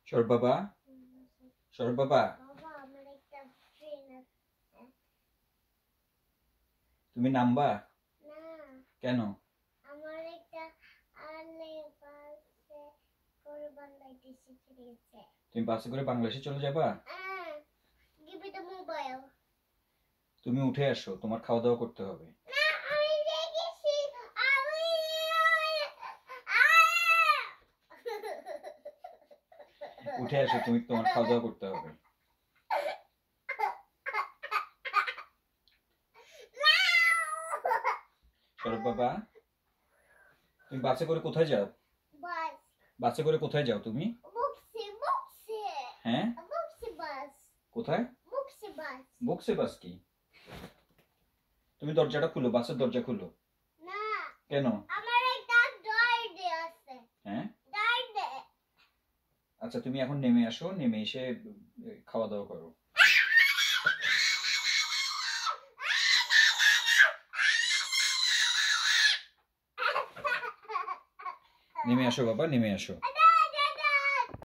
সৌরভ বাবা, সৌরভ বাবা, তুমি নামবা কেন? তুমি বাসে করে বাংলাদেশে চলে যাবা? তুমি উঠে আসো, তোমার খাওয়া দাওয়া করতে হবে। উঠে আসো, তুমি তোমার খাওয়া দাওয়া করতে হবে। সৌরভ বাবা, তুমি বাসে করে কোথায় যাও? বাসে করে কোথায় যাও তুমি? হ্যাঁ, কোথায়? বক্সে বাস কি? তুমি দরজাটা খুলো, বাসের দরজা খুলো। কেন? হ্যাঁ, আচ্ছা তুমি এখন নেমে আসো, নেমে এসে খাওয়া দাওয়া করো। নেমে আসো বাবা, নেমে আসো।